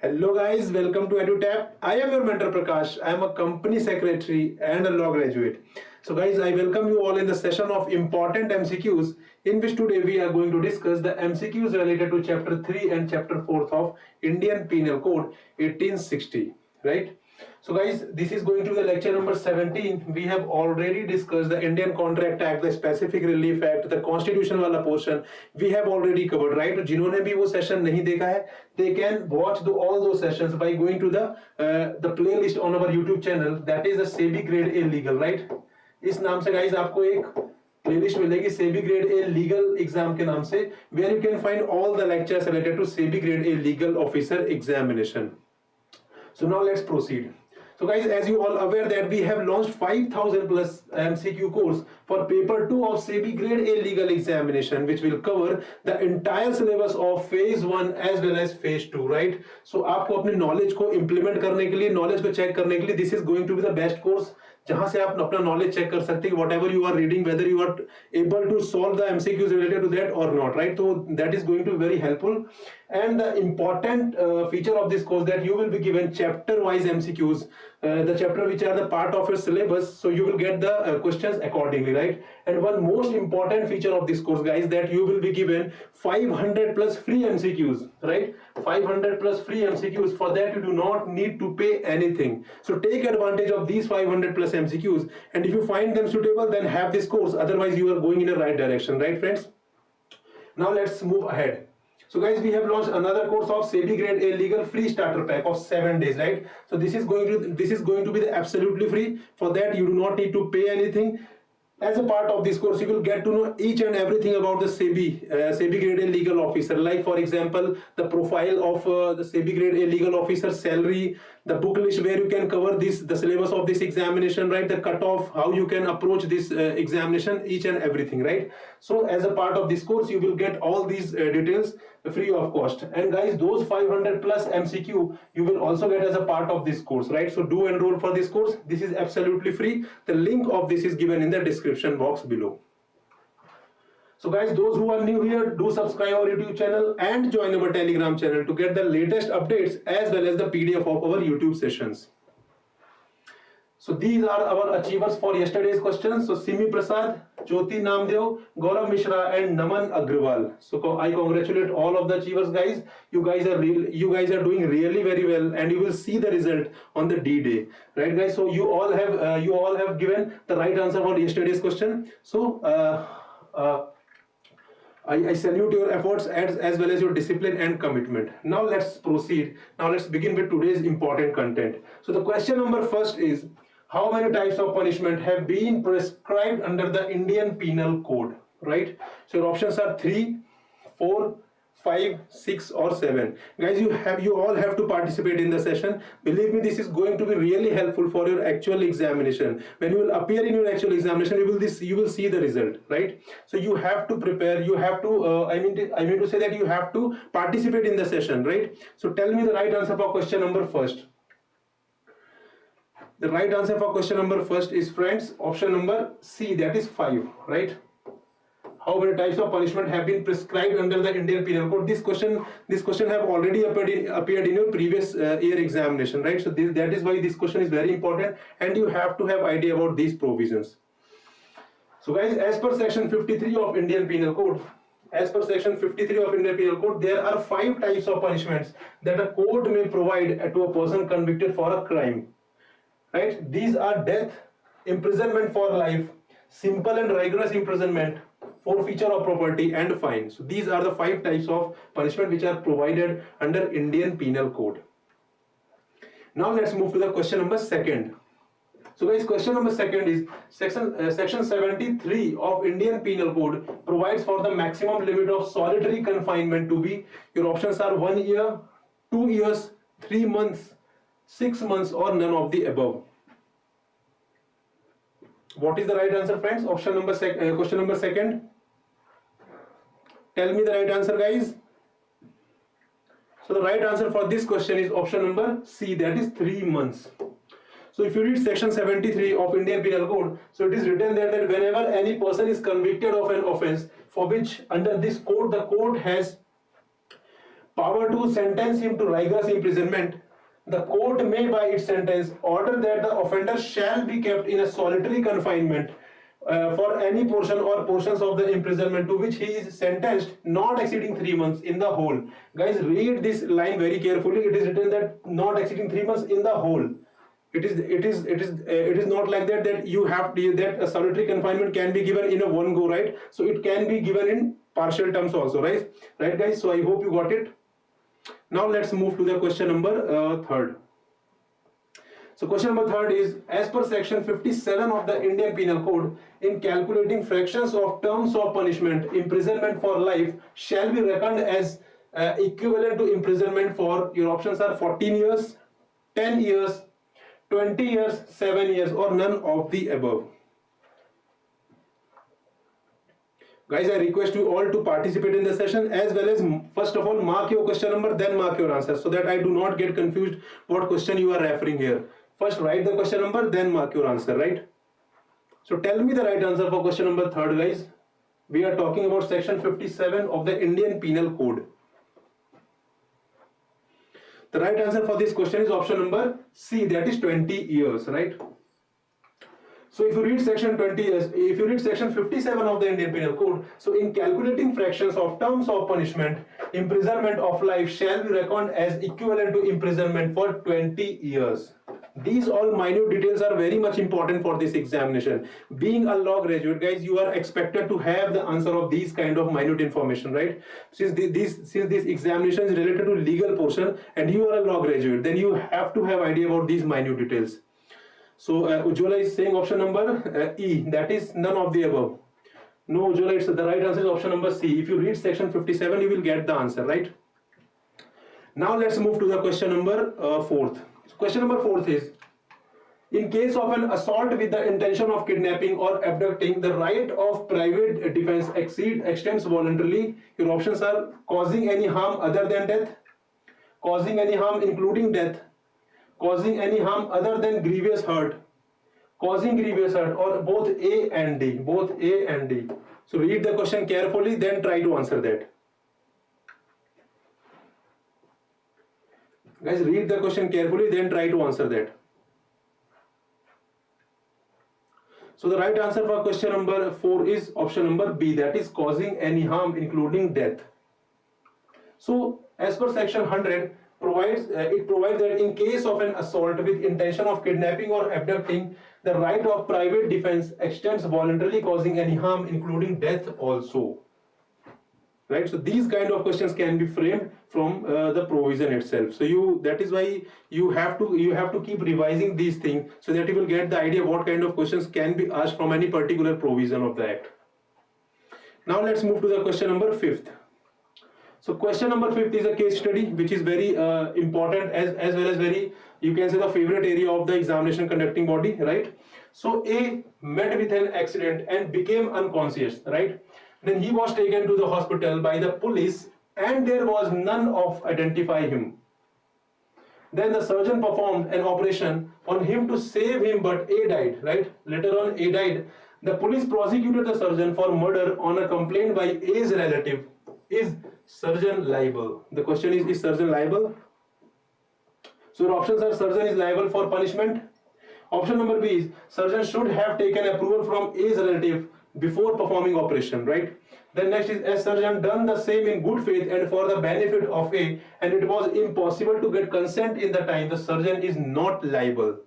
Hello guys, welcome to EduTap. I am your mentor Prakash. I am a company secretary and a law graduate. So guys, I welcome you all in the session of Important MCQs, in which today we are going to discuss the MCQs related to chapter 3 and chapter 4 of Indian Penal Code 1860, right? So guys, this is going to be the lecture number 17. We have already discussed the Indian Contract Act, the Specific Relief Act, the Constitution वाला portion. We have already covered, right? जिन्होंने भी वो session नहीं देखा है, they can watch all those sessions by going to the playlist on our YouTube channel. That is the SEBI Grade A Legal, right? इस नाम से guys आपको एक प्लेलिस्ट मिलेगी SEBI Grade A Legal Exam के नाम से, where you can find all the lectures related to SEBI Grade A Legal Officer Examination. So now let's proceed. So guys, as you all aware that we have launched 5000 plus MCQ course for paper 2 of SEBI Grade A Legal Examination, which will cover the entire syllabus of phase 1 as well as phase 2, right? So आपको अपने knowledge को implement करने के लिए, knowledge को check करने के लिए, this is going to be the best course जहां से आप अपना knowledge check कर सकते हैं, whatever you are reading, whether you are able to solve the MCQs related to that or not, right? So that is going to be very helpful. And the important feature of this course that you will be given chapter wise MCQs, the chapter which are the part of your syllabus, so you will get the questions accordingly, right? And one most important feature of this course, guys, that you will be given 500 plus free MCQs, right? 500 plus free MCQs. For that you do not need to pay anything. So take advantage of these 500 plus MCQs, and if you find them suitable, then have this course. Otherwise you are going in the right direction, right friends? Now let's move ahead. So guys, we have launched another course of SEBI Grade A Legal Free Starter Pack of 7 days, right? So this is going to be the absolutely free. For that you do not need to pay anything. As a part of this course, you will get to know each and everything about the SEBI Grade A Legal Officer. Like for example, the profile of the SEBI Grade A Legal Officer, salary, the book list where you can cover the syllabus of this examination, right? The cutoff, how you can approach this examination, each and everything, right? So as a part of this course, you will get all these details free of cost. And guys, those 500 plus MCQ you will also get as a part of this course, right? So do enroll for this course. This is absolutely free. The link of this is given in the description box below. So guys, those who are new here, do subscribe our YouTube channel and join our Telegram channel to get the latest updates as well as the PDF of our YouTube sessions. So these are our achievers for yesterday's questions. So Simi Prasad, Jyoti Namdev, Gaurav Mishra and Naman Agrawal. So I congratulate all of the achievers, guys. You guys are doing really very well, and you will see the result on the D-Day, right guys? So you all have given the right answer for yesterday's question. So I salute your efforts as well as your discipline and commitment. Now let's proceed. Now let's begin with today's important content. So the question number first is, how many types of punishment have been prescribed under the Indian Penal Code, right? So your options are 3, 4, 5, 6 or 7. Guys, you all have to participate in the session. Believe me, this is going to be really helpful for your actual examination. When you will appear in your actual examination, you will see the result, right? So you have to prepare, you have to I mean to say that you have to participate in the session, right? So tell me the right answer for question number first. The right answer for question number first is, friends, option number C, that is 5, right? How many types of punishment have been prescribed under the Indian Penal Code? This question have already appeared in your previous year examination, right? So that is why this question is very important, and you have to have idea about these provisions. So guys, as per section 53 of Indian Penal Code, there are 5 types of punishments that a court may provide to a person convicted for a crime, right? These are death, imprisonment for life, simple and rigorous imprisonment, forfeiture of property and fine. So these are the 5 types of punishment which are provided under Indian Penal Code. Now let's move to the question number second. So guys, question number second is, section 73 of Indian Penal Code provides for the maximum limit of solitary confinement to be, your options are 1 year, 2 years, 3 months, 6 months or none of the above. What is the right answer, friends? Question number second. Tell me the right answer, guys. So the right answer for this question is option number C, that is 3 months. So if you read section 73 of Indian Penal Code, so it is written there that whenever any person is convicted of an offense for which under this code the court has power to sentence him to rigorous imprisonment, the court may by its sentence order that the offender shall be kept in a solitary confinement for any portion or portions of the imprisonment to which he is sentenced, not exceeding 3 months in the whole. Guys, read this line very carefully. It is written that not exceeding 3 months in the whole. It is not like that you have that a solitary confinement can be given in a one go, right? So it can be given in partial terms also, right guys? So I hope you got it. Now let's move to the question number third. So question number third is, as per section 57 of the Indian Penal Code, in calculating fractions of terms of punishment, imprisonment for life shall be reckoned as equivalent to imprisonment for, your options are 14 years, 10 years, 20 years, 7 years, or none of the above. Guys, I request you all to participate in the session, as well as first of all mark your question number, then mark your answer, so that I do not get confused what question you are referring here. First write the question number, then mark your answer, right? So tell me the right answer for question number third, guys. We are talking about section 57 of the Indian Penal Code. The right answer for this question is option number C, that is 20 years, right? So if you read section 57 of the Indian Penal Code, so in calculating fractions of terms of punishment, imprisonment of life shall be reckoned as equivalent to imprisonment for 20 years. These all minute details are very much important for this examination. Being a law graduate, guys, you are expected to have the answer of these kind of minute information, right? Since this examination is related to legal portion and you are a law graduate, then you have to have idea about these minute details. So Ujjwala is saying option number E, that is none of the above. No, Ujjwala, it's the right answer is option number C. If you read section 57, you will get the answer, right? Now let's move to the question number fourth. So question number fourth is, in case of an assault with the intention of kidnapping or abducting, the right of private defense extends voluntarily. Your options are causing any harm other than death, causing any harm including death, causing any harm other than grievous hurt, causing grievous hurt, or both A and D, both A and D. So read the question carefully, then try to answer that. Guys, read the question carefully, then try to answer that. So the right answer for question number 4 is option number B, that is causing any harm including death. So as per section 100, it provides that in case of an assault with intention of kidnapping or abducting, the right of private defense extends voluntarily, causing any harm including death also, right? So these kind of questions can be framed from the provision itself. So that is why you have to keep revising these things, so that you will get the idea what kind of questions can be asked from any particular provision of the act. Now let's move to the question number 5th. So question number 5th is a case study which is very important as well as very, you can say, the favorite area of the examination conducting body, right? So A met with an accident and became unconscious, right? Then he was taken to the hospital by the police and there was none of identify him. Then the surgeon performed an operation on him to save him, but A died, right? Later on A died. The police prosecuted the surgeon for murder on a complaint by A's relative. Is surgeon liable? The question is surgeon liable? So your options are surgeon is liable for punishment. Option number B is surgeon should have taken approval from A's relative before performing operation, right? Then next is, as surgeon done the same in good faith and for the benefit of A, and it was impossible to get consent in the time, the surgeon is not liable.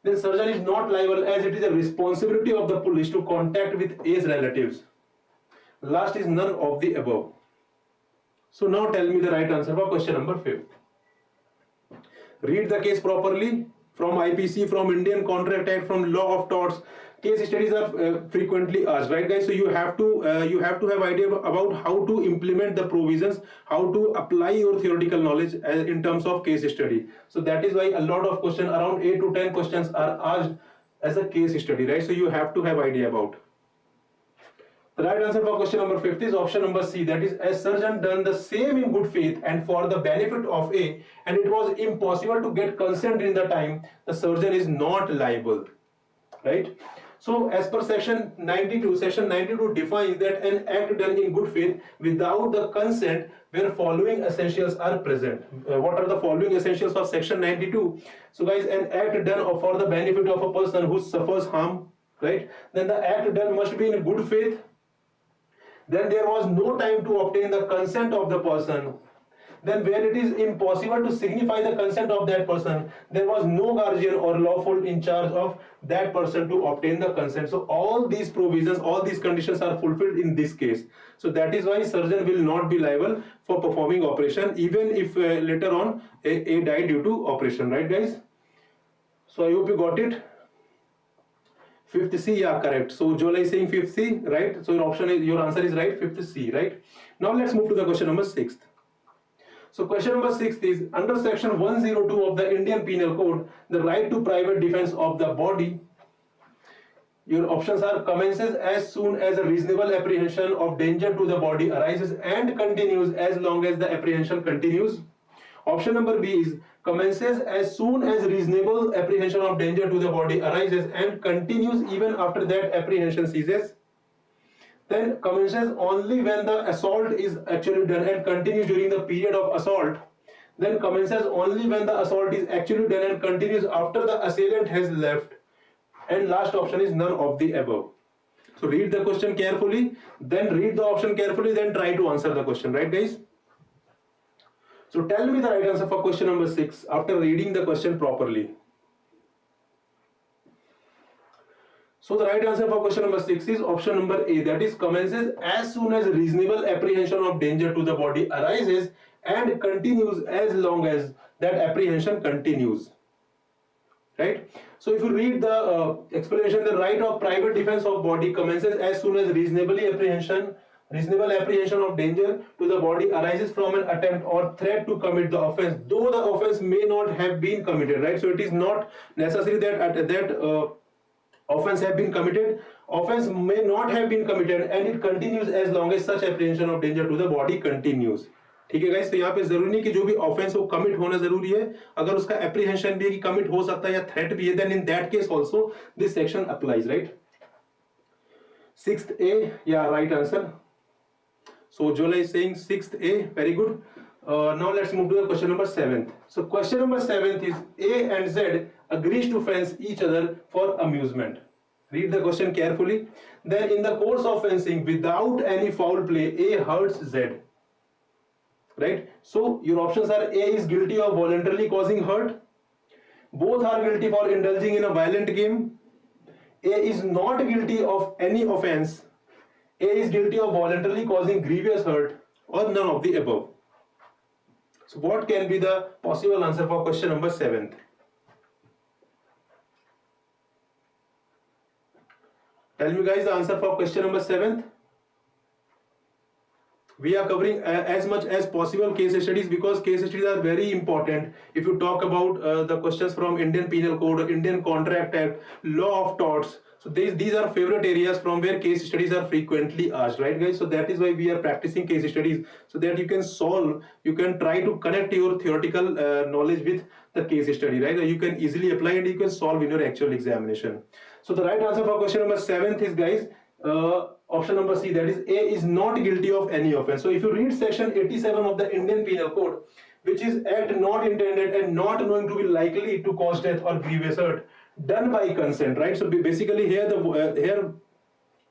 Then surgeon is not liable as it is a responsibility of the police to contact with A's relatives. Last is none of the above. So now tell me the right answer for question number 5th. Read the case properly from IPC, from Indian Contract Act, from Law of Torts. Case studies are frequently asked, right guys? So you have to have idea about how to implement the provisions, how to apply your theoretical knowledge in terms of case study. So that is why a lot of questions, around 8 to 10 questions, are asked as a case study, right? So you have to have idea about. The right answer for question number 5th is option number C, that is, as surgeon done the same in good faith and for the benefit of A, and it was impossible to get consent in the time, the surgeon is not liable, right? So as per section 92 defines that an act done in good faith without the consent where following essentials are present. What are the following essentials of section 92? So guys, an act done for the benefit of a person who suffers harm, right? Then the act done must be in good faith. Then there was no time to obtain the consent of the person. Then where it is impossible to signify the consent of that person, there was no guardian or lawful in charge of that person to obtain the consent. So all these provisions, all these conditions are fulfilled in this case. So that is why surgeon will not be liable for performing operation even if later on a died due to operation, right guys? So I hope you got it. 5th C, yeah, correct. So Jola is saying 5th C, right? So your answer is right, 5th C, right? Now let's move to the question number 6th. So question number 6 is, under section 102 of the Indian Penal Code, the right to private defense of the body, your options are commences as soon as a reasonable apprehension of danger to the body arises and continues as long as the apprehension continues. Option number B is commences as soon as reasonable apprehension of danger to the body arises and continues even after that apprehension ceases. Then commences only when the assault is actually done and continues during the period of assault. Then commences only when the assault is actually done and continues after the assailant has left. And last option is none of the above. So read the question carefully, then read the option carefully, then try to answer the question, right guys? So tell me the right answer for question number 6 after reading the question properly. So the right answer for question number 6 is option number A, that is commences as soon as reasonable apprehension of danger to the body arises and continues as long as that apprehension continues. Right? So if you read the explanation, the right of private defense of body commences as soon as reasonable apprehension of danger to the body arises from an attempt or threat to commit the offense, though the offense may not have been committed, right? So it is not necessary that offense have been committed. Offense may not have been committed and it continues as long as such apprehension of danger to the body continues. ठीक है guys, तो यहाँ पे जरूरी नहीं कि जो भी ऑफेंस हो कमिट होना जरूरी है, अगर उसका एप्रीहेंशन भी है कि कमिट हो सकता है या थ्रेट भी है, then in that case also this section applies, right? 6th A, yeah, right answer. So Jola is saying 6th A, very good. Now let's move to the question number 7th. So question number 7th is A and Z agrees to fence each other for amusement. Read the question carefully. Then in the course of fencing without any foul play, A hurts Z. Right? So your options are A is guilty of voluntarily causing hurt. Both are guilty for indulging in a violent game. A is not guilty of any offense. A is guilty of voluntarily causing grievous hurt, or none of the above. So what can be the possible answer for question number 7th? Tell me guys the answer for question number 7th. We are covering as much as possible case studies because case studies are very important. If you talk about the questions from Indian Penal Code, Indian Contract Act, Law of Torts, so these are favorite areas from where case studies are frequently asked, right guys? So that is why we are practicing case studies, so that you can solve, you can try to connect your theoretical knowledge with the case study, right? You can easily apply and you can solve in your actual examination. So the right answer for question number 7th is guys, option number C, that is A is not guilty of any offense. So if you read section 87 of the Indian Penal Code, which is act not intended and not knowing to be likely to cause death or grievous hurt done by consent, right? So basically here here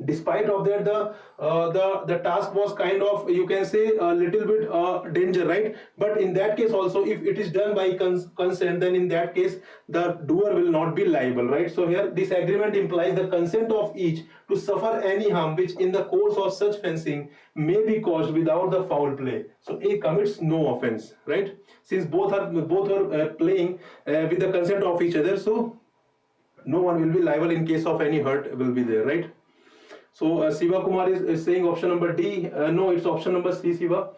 despite of that the task was kind of, you can say, a little bit danger, right? But in that case also, if it is done by consent, then in that case the doer will not be liable, right? So here this agreement implies the consent of each to suffer any harm which in the course of such fencing may be caused without the foul play. So A commits no offense, right? Since both are playing with the consent of each other, so no one will be liable in case of any hurt will be there, right? So Siva Kumar is saying option number D. No, it's option number C, Siva.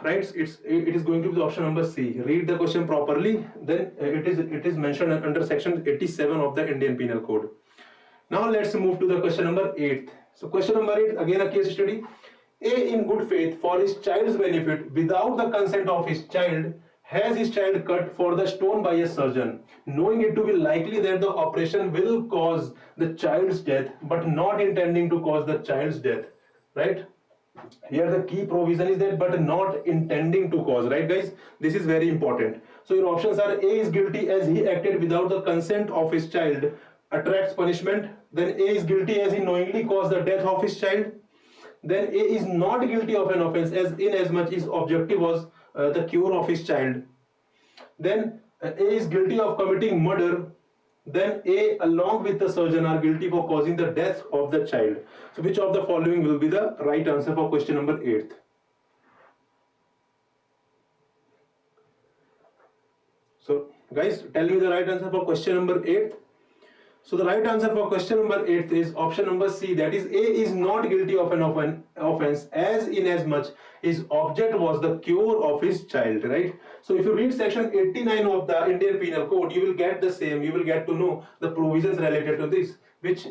Right? It is going to be the option number C. Read the question properly. Then it is mentioned under section 87 of the Indian Penal Code. Now let's move to the question number 8. So question number 8, again a case study. A in good faith for his child's benefit without the consent of his child has his child cut for the stone by a surgeon, knowing it to be likely that the operation will cause the child's death, but not intending to cause the child's death, right? Here the key provision is that but not intending to cause, right guys? This is very important. So your options are: A is guilty as he acted without the consent of his child, attracts punishment. Then A is guilty as he knowingly caused the death of his child. Then A is not guilty of an offense as inasmuch his objective was the cure of his child. Then A is guilty of committing murder. Then A along with the surgeon are guilty for causing the death of the child. So which of the following will be the right answer for question number 8? So guys, tell me the right answer for question number 8. So the right answer for question number 8 is option number C, that is A is not guilty of an offense as inasmuch his object was the cure of his child, right? So if you read section 89 of the Indian Penal Code, you will get the same, you will get to know the provisions related to this, which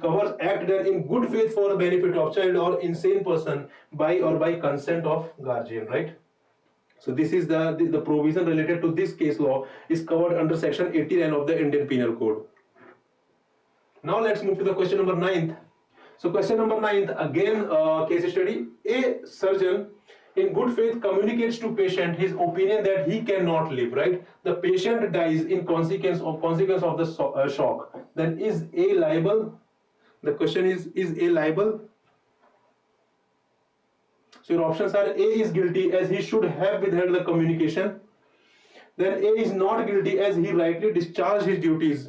covers act done in good faith for the benefit of child or insane person by consent of guardian, right? So this is the provision related to this case law is covered under section 89 of the Indian Penal Code. Now let's move to the question number 9th. So question number 9th, again case study. A surgeon in good faith communicates to patient his opinion that he cannot live, right? The patient dies in consequence of the shock. Then is A liable? The question is A liable? So your options are: A is guilty as he should have withheld the communication. Then A is not guilty as he rightly discharged his duties.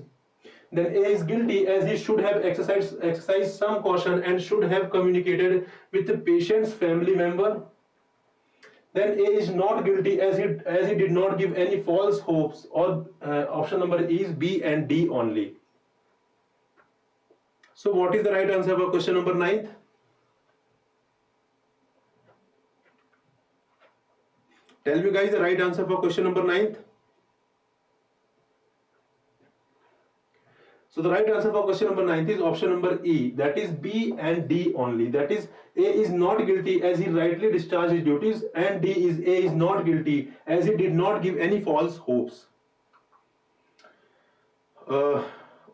Then A is guilty as he should have exercised some caution and should have communicated with the patient's family member. Then A is not guilty as he did not give any false hopes. Or option number E is B and D only. So what is the right answer for question number 9th? Tell me guys the right answer for question number 9th. So the right answer for question number 9th is option number E, that is B and D only. That is A is not guilty as he rightly discharged his duties, and D is A is not guilty as he did not give any false hopes.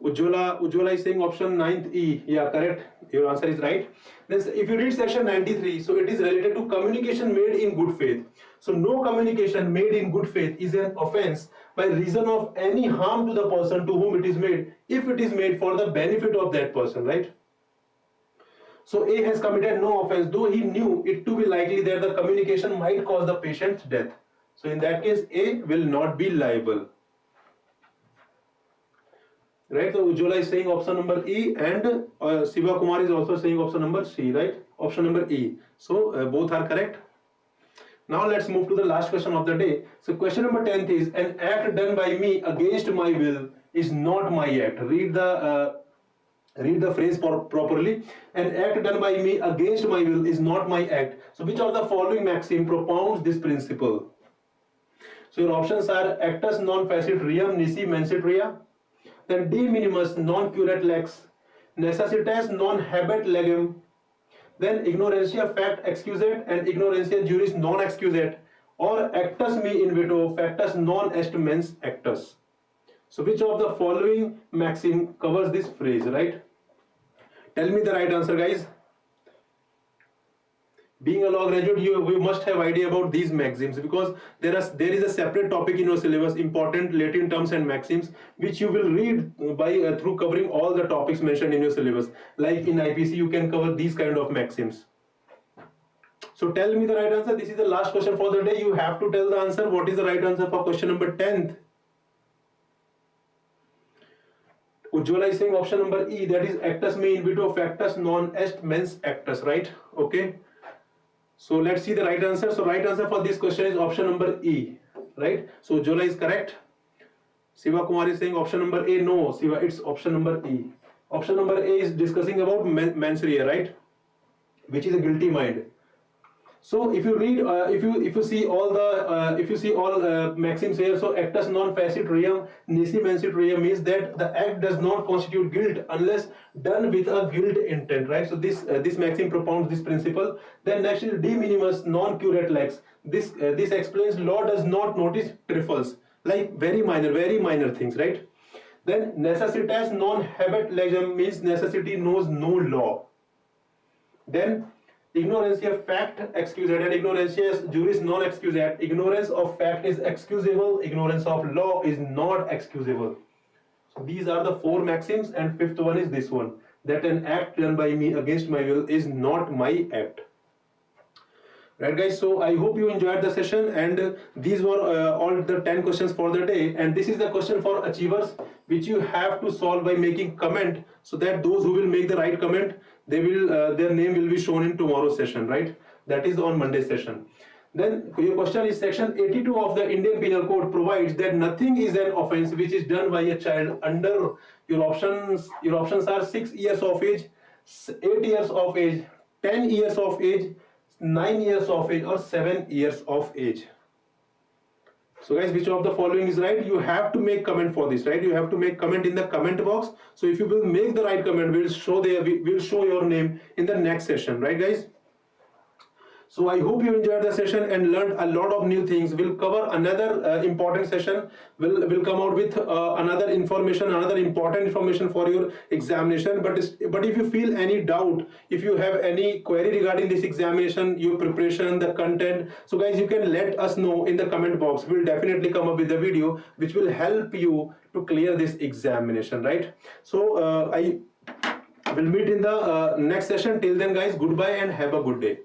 Ujjwala is saying option 9th E. Yeah, correct. Your answer is right. Then if you read section 93, so it is related to communication made in good faith. So no communication made in good faith is an offense by reason of any harm to the person to whom it is made, if it is made for the benefit of that person, right? So A has committed no offense, though he knew it to be likely that the communication might cause the patient's death. So in that case, A will not be liable. Right, so Ujjwala is saying option number E, and Shiva Kumar is also saying option number C, right? Option number E. So both are correct. Now let's move to the last question of the day. So question number 10th is: an act done by me against my will is not my act. Read the phrase properly. An act done by me against my will is not my act. So which of the following maxim propounds this principle? So your options are: actus non facit reum nisi mensit rea. Then de minimis non curat lex, necessitas non habet legem. Then ignorantia fact excusat and ignorantia juris non excusat, or actus me invito factus non est mens actus. So which of the following maxim covers this phrase, right? Tell me the right answer, guys. Being a law graduate, you must have idea about these maxims, because there is a separate topic in your syllabus, important Latin terms and maxims, which you will read by through covering all the topics mentioned in your syllabus. Like in IPC, you can cover these kind of maxims. So tell me the right answer. This is the last question for the day. You have to tell the answer. What is the right answer for question number 10th? Ujjwala is saying option number E, that is actus me invito factus non est mens actus, right? Okay. So let's see the right answer. So right answer for this question is option number E, right? So Ujjwala is correct. Shiva Kumar is saying option number A. No, Shiva, it's option number E. Option number A is discussing about mens rea, right? Which is a guilty mind. So if you read, if you see all the maxims here, so actus non facit reum nisi mancit reum means that the act does not constitute guilt unless done with a guilt intent, right? So this maxim propounds this principle. Then next is de minimis non curate lex. This explains law does not notice trifles, like very minor things, right? Then necessitas non habet legem means necessity knows no law. Then ignorantia fact excusat, ignorantia juris non excusat. Ignorance of fact is excusable, ignorance of law is not excusable. So these are the 4 maxims, and 5th one is this one, that an act done by me against my will is not my act. Right guys, so I hope you enjoyed the session, and these were all the 10 questions for the day, and this is the question for achievers which you have to solve by making comment, so that those who will make the right comment, they will their name will be shown in tomorrow's session, right? That is on Monday session. Then your question is section 82 of the Indian Penal Code provides that nothing is an offense which is done by a child under your options. Your options are 6 years of age, 8 years of age, 10 years of age, 9 years of age, or 7 years of age. So guys, which of the following is right? You have to make comment for this, right? You have to make comment in the comment box. So if you will make the right comment, we'll show your name in the next session, right guys? So I hope you enjoyed the session and learned a lot of new things. We'll cover another important session. We'll come out with another important information for your examination. But if you feel any doubt, if you have any query regarding this examination, your preparation, the content, so guys, you can let us know in the comment box. We'll definitely come up with a video which will help you to clear this examination, right? So I will meet in the next session. Till then guys, goodbye and have a good day.